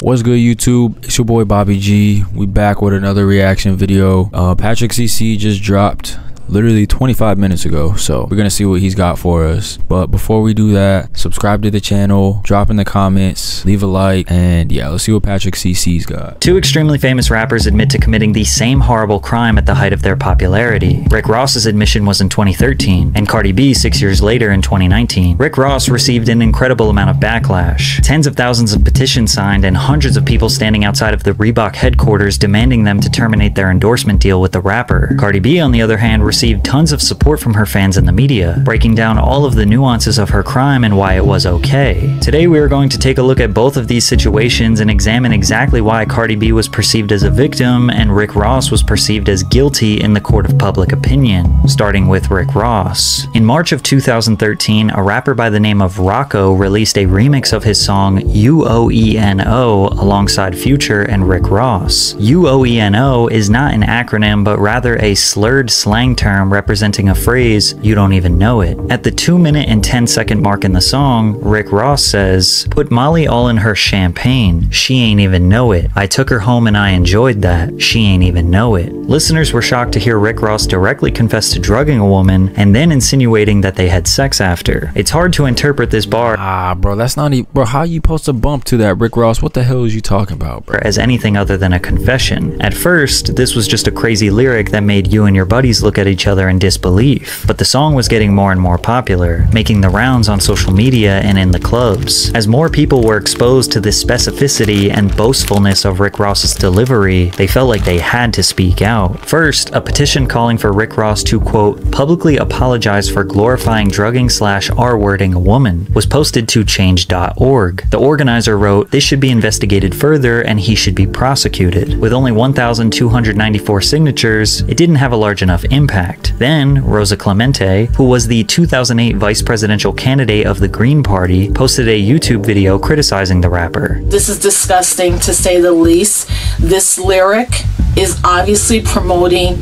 What's good, YouTube? It's your boy Bobby G. We back with another reaction video. Patrick CC just dropped literally 25 minutes ago, so we're gonna see what he's got for us. But before we do that, subscribe to the channel, drop in the comments, leave a like, and yeah, let's see what Patrick CC's got. Two extremely famous rappers admit to committing the same horrible crime at the height of their popularity. Rick Ross's admission was in 2013, and Cardi B 6 years later in 2019. Rick Ross received an incredible amount of backlash. Tens of thousands of petitions signed and hundreds of people standing outside of the Reebok headquarters demanding them to terminate their endorsement deal with the rapper. Cardi B, on the other hand, received tons of support from her fans and the media, breaking down all of the nuances of her crime and why it was okay. Today we are going to take a look at both of these situations and examine exactly why Cardi B was perceived as a victim and Rick Ross was perceived as guilty in the court of public opinion. Starting with Rick Ross. In March of 2013, a rapper by the name of Rocco released a remix of his song UOENO alongside Future and Rick Ross. UOENO is not an acronym but rather a slurred slang term representing a phrase, "you don't even know it." At the 2-minute and 10-second mark in the song, Rick Ross says, "Put Molly all in her champagne, she ain't even know it. I took her home and I enjoyed that, she ain't even know it." Listeners were shocked to hear Rick Ross directly confess to drugging a woman and then insinuating that they had sex after. It's hard to interpret this bar Bro, that's not even, bro, how you supposed to bump to that, Rick Ross? What the hell is you talking about, bro? As anything other than a confession. At first, this was just a crazy lyric that made you and your buddies look at each other in disbelief, but the song was getting more and more popular, making the rounds on social media and in the clubs. As more people were exposed to the specificity and boastfulness of Rick Ross's delivery, they felt like they had to speak out. First, a petition calling for Rick Ross to, quote, publicly apologize for glorifying drugging / R-wording a woman was posted to change.org. The organizer wrote, "This should be investigated further and he should be prosecuted." With only 1,294 signatures, it didn't have a large enough impact. Then, Rosa Clemente, who was the 2008 vice presidential candidate of the Green Party, posted a YouTube video criticizing the rapper. "This is disgusting, to say the least. This lyric is obviously promoting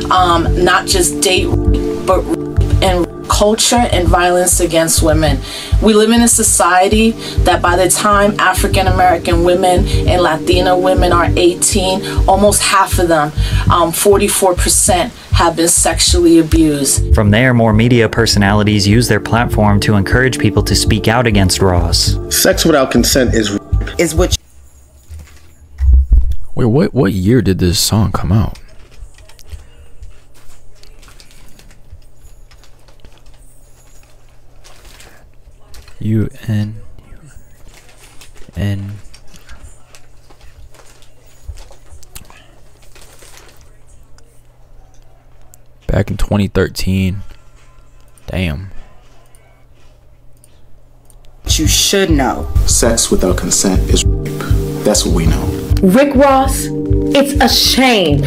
not just date, but and culture and violence against women. We live in a society that by the time African American women and Latina women are 18, almost half of them, 44%, have been sexually abused." From there, more media personalities use their platform to encourage people to speak out against Ross. Sex without consent is what. Wait, what year did this song come out? UN back in 2013. Damn. You should know. Sex without consent is rape. That's what we know. Rick Ross, it's a shame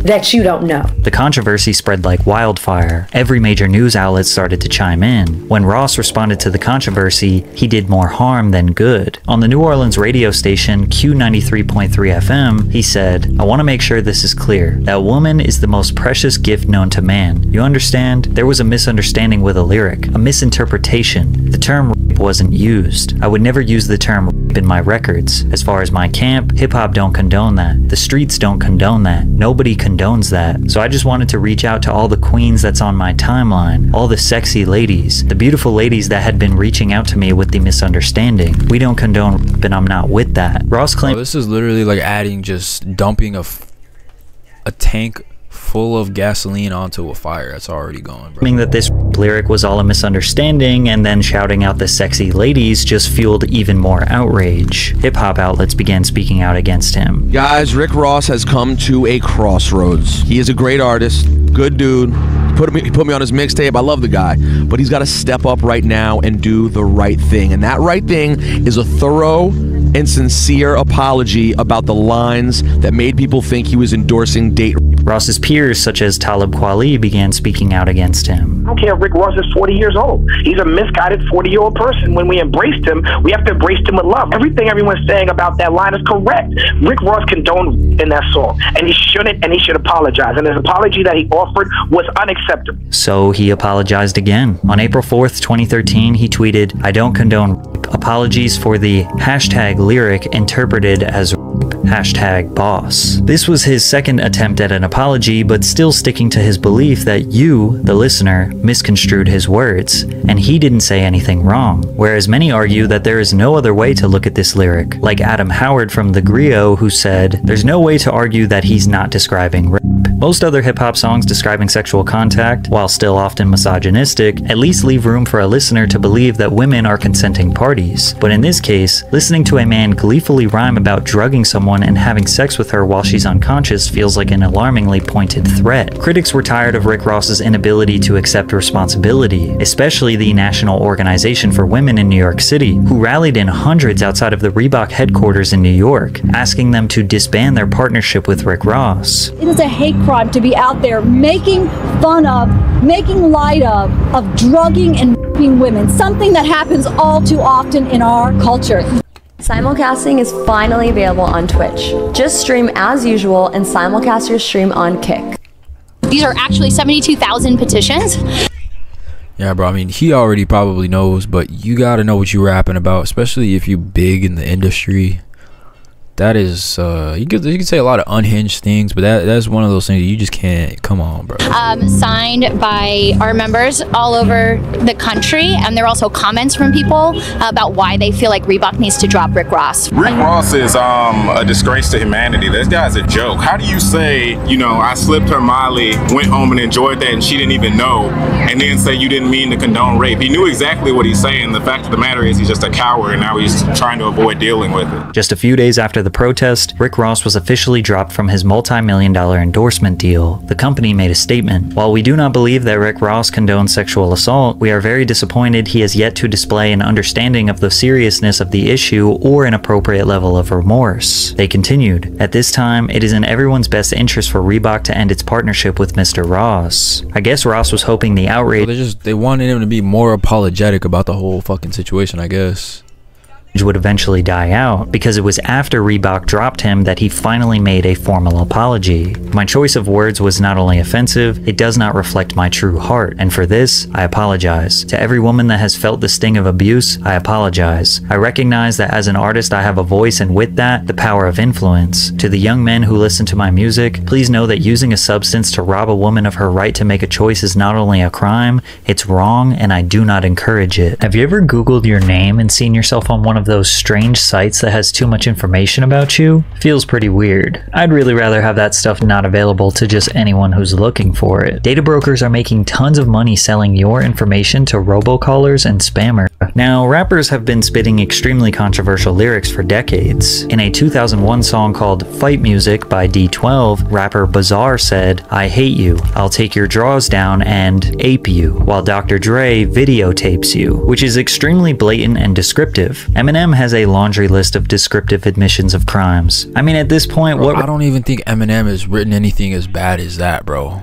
that you don't know. The controversy spread like wildfire. Every major news outlet started to chime in. When Ross responded to the controversy, he did more harm than good. On the New Orleans radio station Q93.3 FM, he said, "I want to make sure this is clear. That woman is the most precious gift known to man. You understand? There was a misunderstanding with a lyric, a misinterpretation. The term rape wasn't used. I would never use the term rape in my records. As far as my camp, hip-hop don't condone that. The streets don't condone that. Nobody condones that. So I just wanted to reach out to all the queens that's on my timeline, all the sexy ladies, the beautiful ladies that had been reaching out to me with the misunderstanding. We don't condone rape and I'm not with that." Ross claimed, This is literally like adding, just dumping a tank full of gasoline onto a fire that's already going, bro. that this lyric was all a misunderstanding and then shouting out the sexy ladies just fueled even more outrage. Hip-hop outlets began speaking out against him. Guys, Rick Ross has come to a crossroads. He is a great artist, good dude. He put me on his mixtape. I love the guy, but he's got to step up right now and do the right thing. And that right thing is a thorough and sincere apology about the lines that made people think he was endorsing date rape. Ross's peers, such as Talib Kweli, began speaking out against him. I don't care if Rick Ross is 40 years old. He's a misguided 40-year-old person. When we embraced him, we have to embrace him with love. Everything everyone's saying about that line is correct. Rick Ross condoned in that song, and he shouldn't, and he should apologize. And his apology that he offered was unacceptable. So he apologized again. On April 4th, 2013, he tweeted, "I don't condone rape. Apologies for the hashtag lyric interpreted as #boss. This was his second attempt at an apology, but still sticking to his belief that you, the listener, misconstrued his words, and he didn't say anything wrong. Whereas many argue that there is no other way to look at this lyric, like Adam Howard from The Griot, who said, "There's no way to argue that he's not describing rape." Most other hip-hop songs describing sexual contact, while still often misogynistic, at least leave room for a listener to believe that women are consenting parties. But in this case, listening to a man gleefully rhyme about drugging someone and having sex with her while she's unconscious feels like an alarmingly pointed threat. Critics were tired of Rick Ross's inability to accept responsibility, especially the National Organization for Women in New York City, who rallied in hundreds outside of the Reebok headquarters in New York, asking them to disband their partnership with Rick Ross. It is a hate crime to be out there making fun of, making light of drugging and raping women, something that happens all too often in our culture. Simulcasting is finally available on Twitch. Just stream as usual and simulcast your stream on Kick. These are actually 72,000 petitions. Yeah, bro, I mean, he already probably knows, but you gotta know what you're rapping about, especially if you big in the industry. That is, you could say a lot of unhinged things, but that's one of those things that you just can't, come on, bro. Signed by our members all over the country, and there are also comments from people about why they feel like Reebok needs to drop Rick Ross. Rick Ross is a disgrace to humanity. This guy's a joke. How do you say, you know, I slipped her Molly, went home and enjoyed that, and she didn't even know, and then say you didn't mean to condone rape? He knew exactly what he's saying. The fact of the matter is he's just a coward, and now he's trying to avoid dealing with it. Just a few days after the protest, Rick Ross was officially dropped from his multi-million-dollar endorsement deal. The company made a statement. While we do not believe that Rick Ross condones sexual assault, we are very disappointed he has yet to display an understanding of the seriousness of the issue or an appropriate level of remorse. They continued, "At this time, it is in everyone's best interest for Reebok to end its partnership with Mr. Ross." I guess Ross was hoping the outrage they wanted him to be more apologetic about the whole fucking situation, I guess, would eventually die out, because it was after Reebok dropped him that he finally made a formal apology. My choice of words was not only offensive, it does not reflect my true heart, and for this, I apologize. To every woman that has felt the sting of abuse, I apologize. I recognize that as an artist I have a voice, and with that, the power of influence. To the young men who listen to my music, please know that using a substance to rob a woman of her right to make a choice is not only a crime, it's wrong, and I do not encourage it. Have you ever Googled your name and seen yourself on one of those strange sites that has too much information about you? Feels pretty weird. I'd really rather have that stuff not available to just anyone who's looking for it. Data brokers are making tons of money selling your information to robocallers and spammers. Now, rappers have been spitting extremely controversial lyrics for decades. In a 2001 song called Fight Music by D12, rapper Bazaar said, "I hate you, I'll take your drawers down and ape you," while Dr. Dre videotapes you, which is extremely blatant and descriptive. Eminem has a laundry list of descriptive admissions of crimes. I mean, at this point, bro, I don't even think Eminem has written anything as bad as that, bro.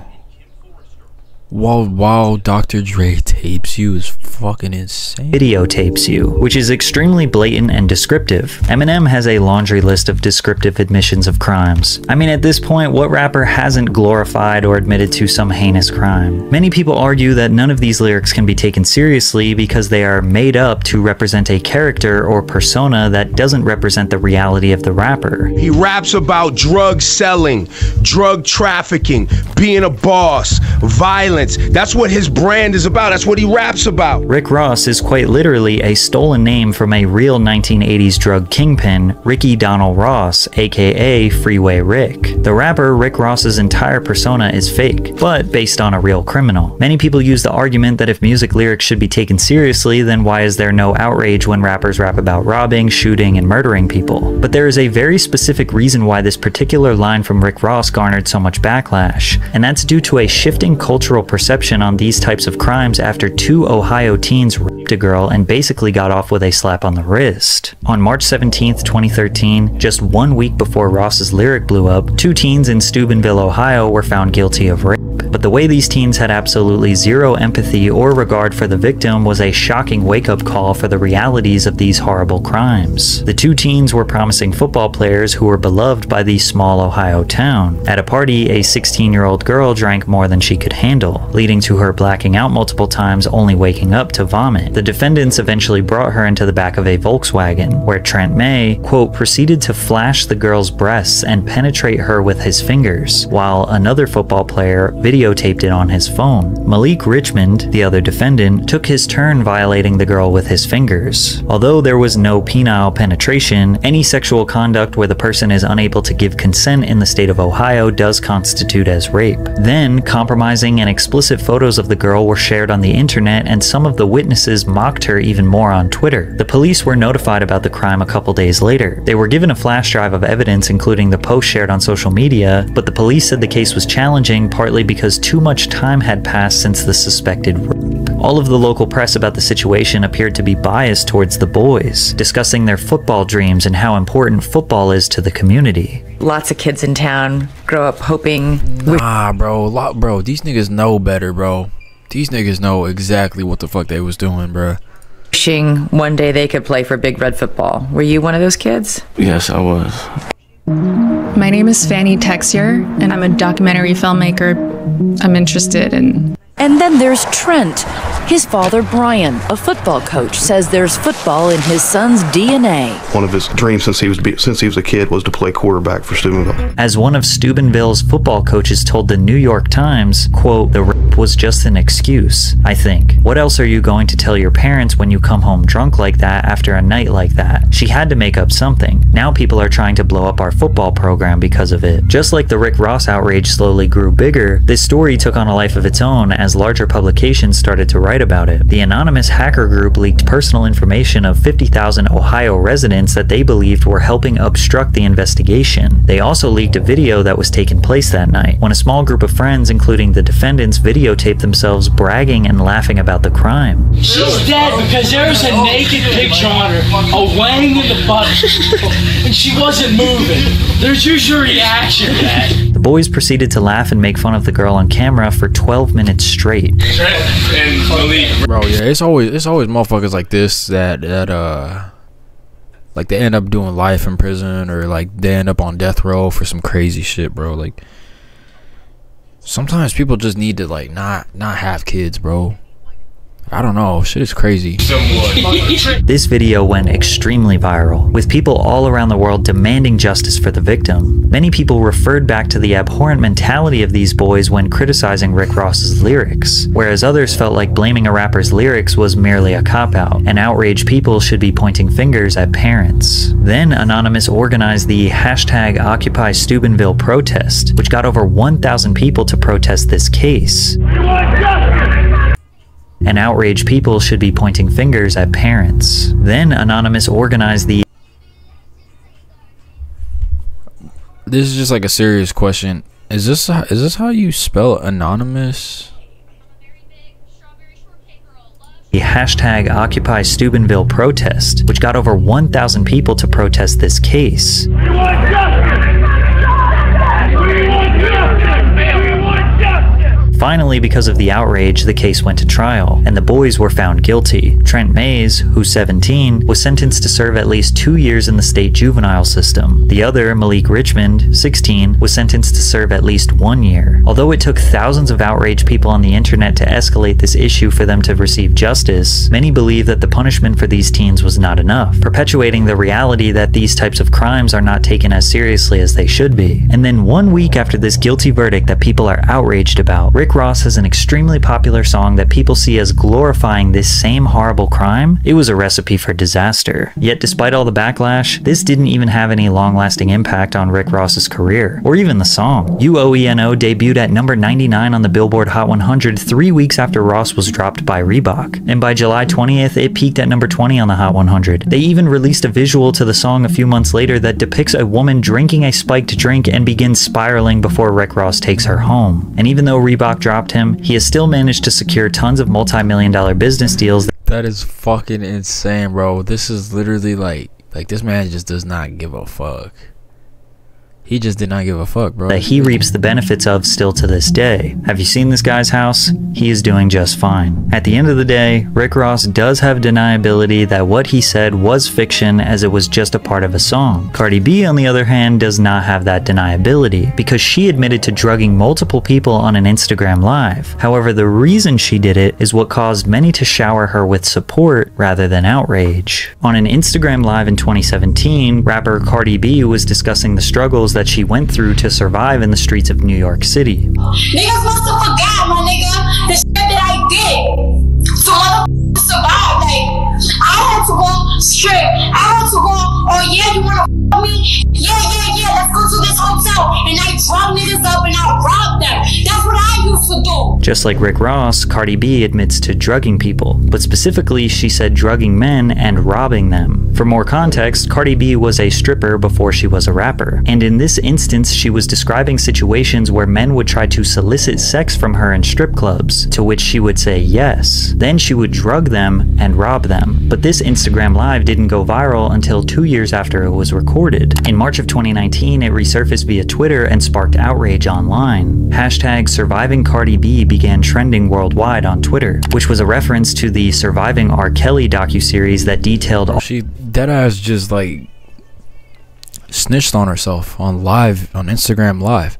While Dr. Dre tapes you is fucking insane. Videotapes you, which is extremely blatant and descriptive. Eminem has a laundry list of descriptive admissions of crimes. I mean, at this point, what rapper hasn't glorified or admitted to some heinous crime? Many people argue that none of these lyrics can be taken seriously because they are made up to represent a character or persona that doesn't represent the reality of the rapper. He raps about drug selling, drug trafficking, being a boss, violence. That's what his brand is about. That's what he raps about. Rick Ross is quite literally a stolen name from a real 1980s drug kingpin, Ricky Donald Ross, aka Freeway Rick. The rapper Rick Ross's entire persona is fake, but based on a real criminal. Many people use the argument that if music lyrics should be taken seriously, then why is there no outrage when rappers rap about robbing, shooting, and murdering people? But there is a very specific reason why this particular line from Rick Ross garnered so much backlash, and that's due to a shifting cultural perception on these types of crimes after 2 Ohio teens raped a girl and basically got off with a slap on the wrist. On March 17th, 2013, just 1 week before Ross's lyric blew up, 2 teens in Steubenville, Ohio were found guilty of rape. But the way these teens had absolutely zero empathy or regard for the victim was a shocking wake-up call for the realities of these horrible crimes. The 2 teens were promising football players who were beloved by the small Ohio town. At a party, a 16-year-old girl drank more than she could handle, leading to her blacking out multiple times times only waking up to vomit. The defendants eventually brought her into the back of a Volkswagen, where Trent May, quote, proceeded to flash the girl's breasts and penetrate her with his fingers, while another football player videotaped it on his phone. Malik Richmond, the other defendant, took his turn violating the girl with his fingers. Although there was no penile penetration, any sexual conduct where the person is unable to give consent in the state of Ohio does constitute as rape. Then, compromising and explicit photos of the girl were shared on the internet, and some of the witnesses mocked her even more on Twitter. The police were notified about the crime a couple days later. They were given a flash drive of evidence, including the post shared on social media, but the police said the case was challenging, partly because too much time had passed since the suspected rape. All of the local press about the situation appeared to be biased towards the boys, discussing their football dreams and how important football is to the community. Lots of kids in town grow up hoping... Nah, bro, these niggas know better, bro. These niggas know exactly what the fuck they was doing, bro. Wishing one day they could play for Big Red football. Were you one of those kids? Yes, I was. My name is Fanny Texier, and I'm a documentary filmmaker. I'm interested in... And then there's Trent. His father, Brian, a football coach, says there's football in his son's DNA. One of his dreams since he was a kid was to play quarterback for Steubenville. As one of Steubenville's football coaches told the New York Times, quote, "The rape was just an excuse, I think. What else are you going to tell your parents when you come home drunk like that after a night like that? She had to make up something. Now people are trying to blow up our football program because of it." Just like the Rick Ross outrage slowly grew bigger, this story took on a life of its own as larger publications started to write about it. The anonymous hacker group leaked personal information of 50,000 Ohio residents that they believed were helping obstruct the investigation. They also leaked a video that was taking place that night, when a small group of friends, including the defendants, videotaped themselves bragging and laughing about the crime. She's dead because there's a naked picture on her, laying in the butt, and she wasn't moving. There's usually a reaction to that. The boys proceeded to laugh and make fun of the girl on camera for 12 minutes straight. Bro, yeah, it's always motherfuckers like this that like they end up doing life in prison, or like they end up on death row for some crazy shit, bro. Like sometimes people just need to like not have kids, bro. I don't know, shit is crazy. This video went extremely viral, with people all around the world demanding justice for the victim. Many people referred back to the abhorrent mentality of these boys when criticizing Rick Ross's lyrics, whereas others felt like blaming a rapper's lyrics was merely a cop-out, and outraged people should be pointing fingers at parents. Then Anonymous organized the hashtag Occupy Steubenville protest, which got over 1,000 people to protest this case. And outraged people should be pointing fingers at parents. Then Anonymous organized the... This is just like a serious question. Is this how you spell anonymous? The hashtag Occupy Steubenville protest, which got over 1,000 people to protest this case. Finally, because of the outrage, the case went to trial, and the boys were found guilty. Trent Mays, who's 17, was sentenced to serve at least 2 years in the state juvenile system. The other, Malik Richmond, 16, was sentenced to serve at least 1 year. Although it took thousands of outraged people on the internet to escalate this issue for them to receive justice, many believe that the punishment for these teens was not enough, perpetuating the reality that these types of crimes are not taken as seriously as they should be. And then 1 week after this guilty verdict that people are outraged about, Rick Ross has an extremely popular song that people see as glorifying this same horrible crime. It was a recipe for disaster. Yet despite all the backlash, this didn't even have any long-lasting impact on Rick Ross's career, or even the song. UOENO debuted at number 99 on the Billboard Hot 100 3 weeks after Ross was dropped by Reebok, and by July 20th, it peaked at number 20 on the Hot 100. They even released a visual to the song a few months later that depicts a woman drinking a spiked drink and begins spiraling before Rick Ross takes her home. And even though Reebok dropped him, he has still managed to secure tons of multi-million-dollar business deals. That is fucking insane, bro. This is literally like this man just does not give a fuck. He just did not give a fuck, bro. That he reaps the benefits of still to this day. Have you seen this guy's house? He is doing just fine. At the end of the day, Rick Ross does have deniability that what he said was fiction, as it was just a part of a song. Cardi B, on the other hand, does not have that deniability because she admitted to drugging multiple people on an Instagram live. However, the reason she did it is what caused many to shower her with support rather than outrage. On an Instagram live in 2017, rapper Cardi B was discussing the struggles that she went through to survive in the streets of New York City. Niggas must have forgot, my nigga, the shit that I did to survive. Like, I had to go straight. I had to go, oh yeah, you wanna me? Yeah, let's go to this hotel. And I drug niggas up and I robbed them. That's what I used to do. Just like Rick Ross, Cardi B admits to drugging people, but specifically she said drugging men and robbing them. For more context, Cardi B was a stripper before she was a rapper, and in this instance she was describing situations where men would try to solicit sex from her in strip clubs, to which she would say yes. Then she would drug them and rob them. But this Instagram live didn't go viral until 2 years after it was recorded. In March of 2019, it resurfaced via Twitter and sparked outrage online. Hashtag Surviving Cardi B began trending worldwide on Twitter, which was a reference to the Surviving R. Kelly docuseries that detailed all— She deadass just like snitched on herself on Instagram live.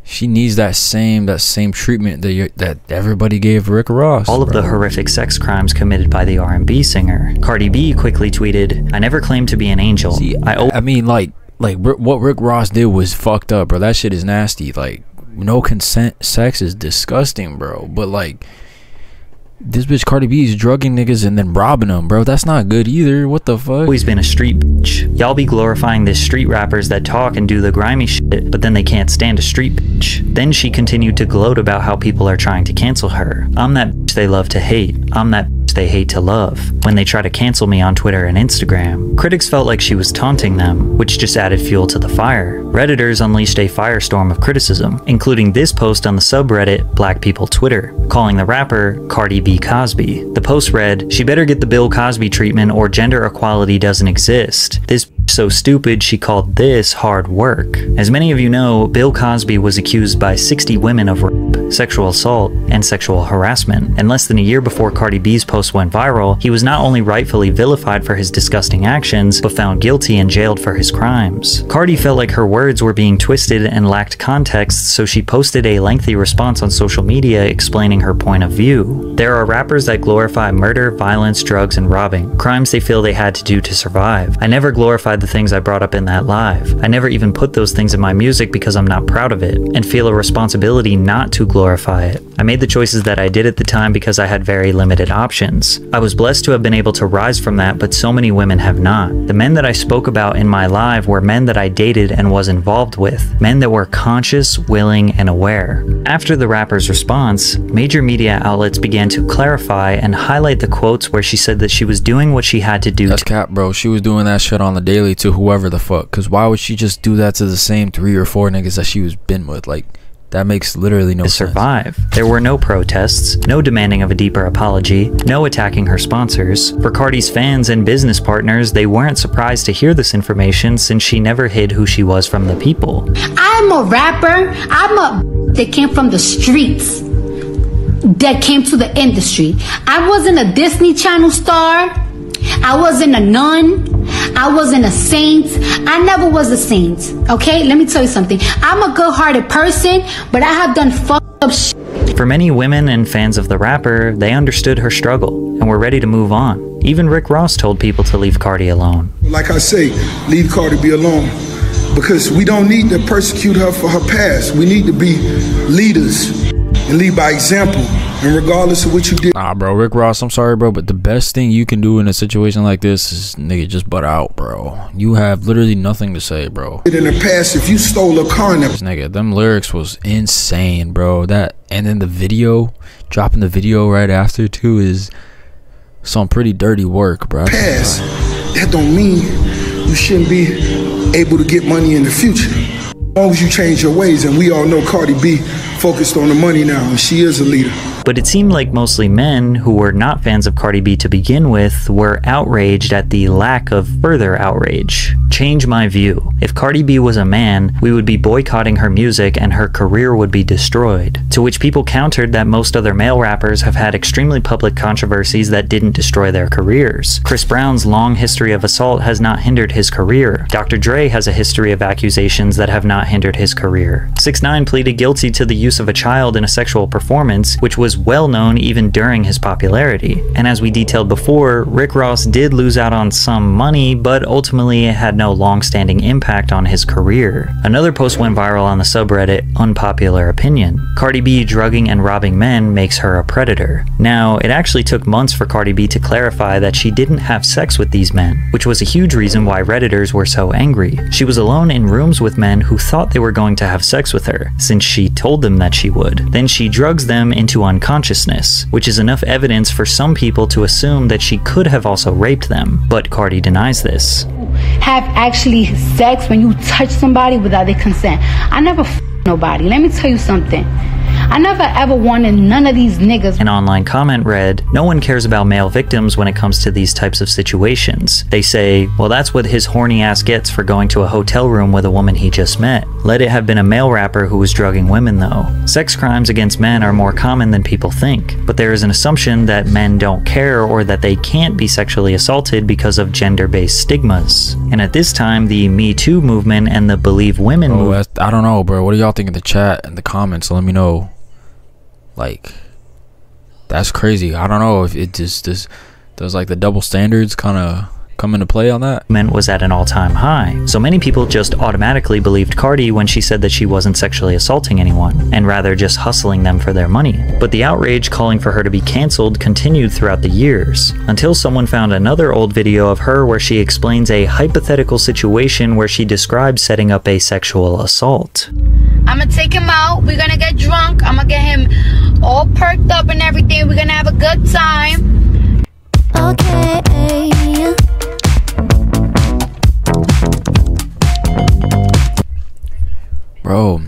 She needs that same treatment that everybody gave Rick Ross. All of the horrific sex crimes committed by the R&B singer. Cardi B quickly tweeted, "I never claimed to be an angel. See, I mean, like what Rick Ross did was fucked up, bro. That shit is nasty. Like, no consent sex is disgusting, bro. But like, this bitch Cardi B is drugging niggas and then robbing them, bro. That's not good either. What the fuck? Always been a street bitch. Y'all be glorifying this street rappers that talk and do the grimy shit, but then they can't stand a street bitch." Then she continued to gloat about how people are trying to cancel her. "I'm that bitch they love to hate. I'm that bitch they hate to love," when they try to cancel me on Twitter and Instagram. Critics felt like she was taunting them, which just added fuel to the fire. Redditors unleashed a firestorm of criticism, including this post on the subreddit Black People Twitter, calling the rapper Cardi B Cosby. The post read, "She better get the Bill Cosby treatment or gender equality doesn't exist. This so stupid she called this hard work." As many of you know, Bill Cosby was accused by 60 women of rape, sexual assault, and sexual harassment. And less than a year before Cardi B's post went viral, he was not only rightfully vilified for his disgusting actions, but found guilty and jailed for his crimes. Cardi felt like her words were being twisted and lacked context, so she posted a lengthy response on social media explaining her point of view. There are rappers that glorify murder, violence, drugs, and robbing, crimes they feel they had to do to survive. I never glorified the things I brought up in that live. I never even put those things in my music because I'm not proud of it, and feel a responsibility not to glorify it. I made the choices that I did at the time because I had very limited options. I was blessed to have been able to rise from that, but so many women have not. The men that I spoke about in my live were men that I dated and was involved with, men that were conscious, willing, and aware. After the rapper's response, major media outlets began to clarify and highlight the quotes where she said that she was doing what she had to do. That's cap, bro. She was doing that shit on the daily to whoever the fuck. Cause why would she just do that to the same 3 or 4 niggas that she was been with? Like, that makes literally no sense. To survive. There were no protests, no demanding of a deeper apology, no attacking her sponsors. For Cardi's fans and business partners, they weren't surprised to hear this information since she never hid who she was from the people. I'm a rapper. I'm a that came from the streets, that came to the industry. I wasn't a Disney Channel star. I wasn't a nun. I wasn't a saint. I never was a saint. Okay, let me tell you something. I'm a good-hearted person, but I have done fucked up shit. For many women and fans of the rapper, they understood her struggle and were ready to move on. Even Rick Ross told people to leave Cardi alone. Like I say, leave Cardi B alone, because we don't need to persecute her for her past. We need to be leaders and lead by example. And regardless of what you did. Nah, bro, Rick Ross, I'm sorry, bro, but the best thing you can do in a situation like this is, nigga, just butt out, bro. You have literally nothing to say, bro. In the past, if you stole a car, nigga, them lyrics was insane, bro. That, and then the video, dropping the video right after too, is some pretty dirty work, bro. Past, that don't mean you shouldn't be able to get money in the future. As long as you change your ways, and we all know Cardi B focused on the money now, and she is a leader. But it seemed like mostly men who were not fans of Cardi B to begin with were outraged at the lack of further outrage. Change my view. If Cardi B was a man, we would be boycotting her music and her career would be destroyed. To which people countered that most other male rappers have had extremely public controversies that didn't destroy their careers. Chris Brown's long history of assault has not hindered his career. Dr. Dre has a history of accusations that have not hindered his career. 6ix9ine pleaded guilty to the use of a child in a sexual performance, which was well known even during his popularity. And as we detailed before, Rick Ross did lose out on some money, but ultimately it had no long-standing impact on his career. Another post went viral on the subreddit Unpopular Opinion. Cardi B drugging and robbing men makes her a predator. Now, it actually took months for Cardi B to clarify that she didn't have sex with these men, which was a huge reason why Redditors were so angry. She was alone in rooms with men who thought they were going to have sex with her, since she told them that she would. Then she drugs them into unconsciousness, which is enough evidence for some people to assume that she could have also raped them, but Cardi denies this. Have actually sex when you touch somebody without their consent. I never f nobody. Let me tell you something. I never ever wanted none of these niggas. An online comment read, "No one cares about male victims when it comes to these types of situations. They say, well, that's what his horny ass gets for going to a hotel room with a woman he just met. Let it have been a male rapper who was drugging women though. Sex crimes against men are more common than people think, but there is an assumption that men don't care or that they can't be sexually assaulted because of gender-based stigmas." And at this time, the Me Too movement and the Believe Women movement. I don't know, bro. What do y'all think in the chat and the comments? Let me know. Like, that's crazy. I don't know if it just does like the double standards kind of come into play on that. Was at an all-time high, so many people just automatically believed Cardi when she said that she wasn't sexually assaulting anyone, and rather just hustling them for their money. But the outrage calling for her to be cancelled continued throughout the years, until someone found another old video of her where she explains a hypothetical situation where she describes setting up a sexual assault. I'm gonna take him out, we're gonna get drunk, I'm gonna get him all perked up and everything, we're gonna have a good time. Okay. Bro,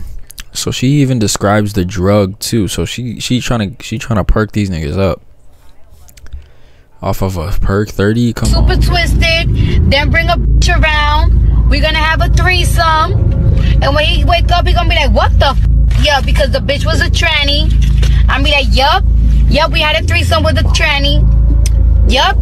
so she even describes the drug too. So she trying to perk these niggas up off of a perk 30. Come on. Super twisted, then bring a bitch around. We're gonna have a threesome, and when he wake up, he gonna be like, "What the f?" Yeah, because the bitch was a tranny. I'm be like, "Yup, we had a threesome with a tranny. Yup,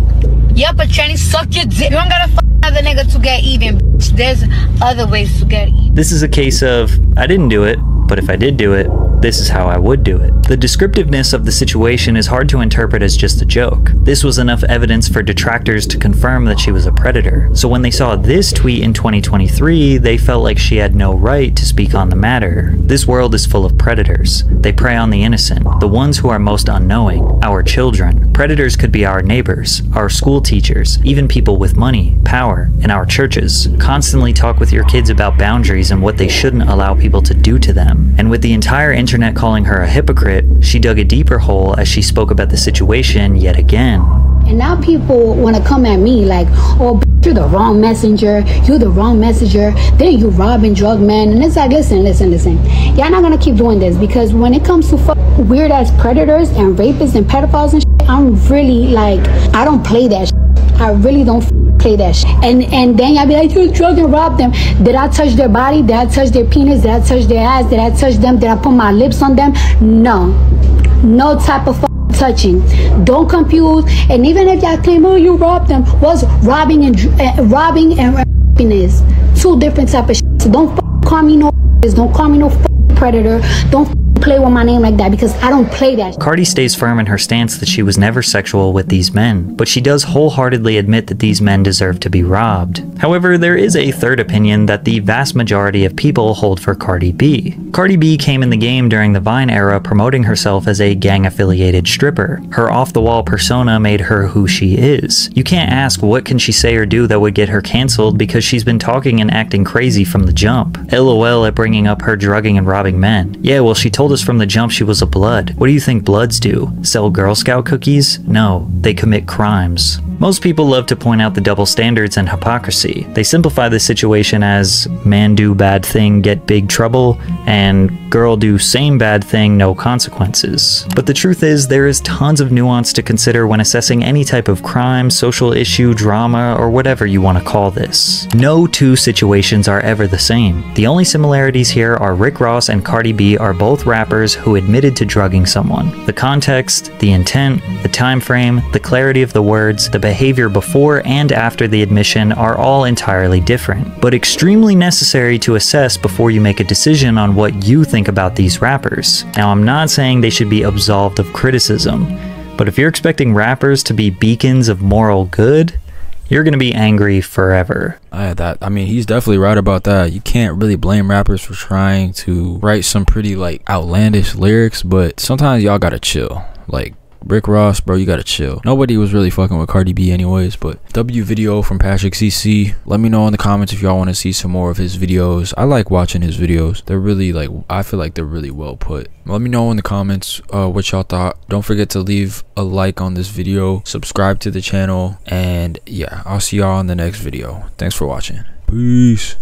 a tranny suck your dick. You don't gotta f another nigga to get even. Bitch. There's other ways to get even." This is a case of, I didn't do it, but if I did do it, this is how I would do it. The descriptiveness of the situation is hard to interpret as just a joke. This was enough evidence for detractors to confirm that she was a predator. So when they saw this tweet in 2023, they felt like she had no right to speak on the matter. This world is full of predators. They prey on the innocent, the ones who are most unknowing, our children. Predators could be our neighbors, our school teachers, even people with money, power, and our churches. Constantly talk with your kids about boundaries and what they shouldn't allow people to do to them. And with the entire internet calling her a hypocrite, she dug a deeper hole as she spoke about the situation yet again. And now people want to come at me like, "Oh, you're the wrong messenger. You're the wrong messenger. Then you rob and drug men." And it's like, listen. Y'all not going to keep doing this, because when it comes to weird ass predators and rapists and pedophiles and shit, I'm really like, I don't play that shit. I really don't play that shit. And then y'all be like, "You drug and rob them." Did I touch their body? Did I touch their penis? Did I touch their ass? Did I touch them? Did I put my lips on them? No type of touching. Don't confuse. And even if y'all claim, "Oh, you robbed them," what's robbing and raping is two different type of shit. So don't call me no. Don't call me no predator. Don't play with my name like that, because I don't play that. Cardi stays firm in her stance that she was never sexual with these men, but she does wholeheartedly admit that these men deserve to be robbed. However, there is a third opinion that the vast majority of people hold for Cardi B. Cardi B came in the game during the Vine era promoting herself as a gang-affiliated stripper. Her off-the-wall persona made her who she is. You can't ask what can she say or do that would get her cancelled, because she's been talking and acting crazy from the jump. LOL at bringing up her drugging and robbing men. Yeah, well, she told told us from the jump she was a blood. What do you think bloods do? Sell Girl Scout cookies? No, they commit crimes. Most people love to point out the double standards and hypocrisy. They simplify the situation as man do bad thing, get big trouble, and girl do same bad thing, no consequences. But the truth is, there is tons of nuance to consider when assessing any type of crime, social issue, drama, or whatever you want to call this. No two situations are ever the same. The only similarities here are Rick Ross and Cardi B are both rappers who admitted to drugging someone. The context, the intent, the time frame, the clarity of the words, the behavior before and after the admission are all entirely different, but extremely necessary to assess before you make a decision on what you think about these rappers. Now, I'm not saying they should be absolved of criticism, but if you're expecting rappers to be beacons of moral good, you're gonna be angry forever. I mean, he's definitely right about that. You can't really blame rappers for trying to write some pretty like outlandish lyrics, but sometimes y'all gotta chill. Like Rick Ross, bro, you gotta chill. Nobody was really fucking with Cardi B anyways, but W video from Patrick CC. Let me know in the comments if y'all want to see some more of his videos. I like watching his videos. They're really like, I feel like they're really well put. Let me know in the comments what y'all thought. Don't forget to leave a like on this video, subscribe to the channel, and yeah, I'll see y'all in the next video. Thanks for watching. Peace.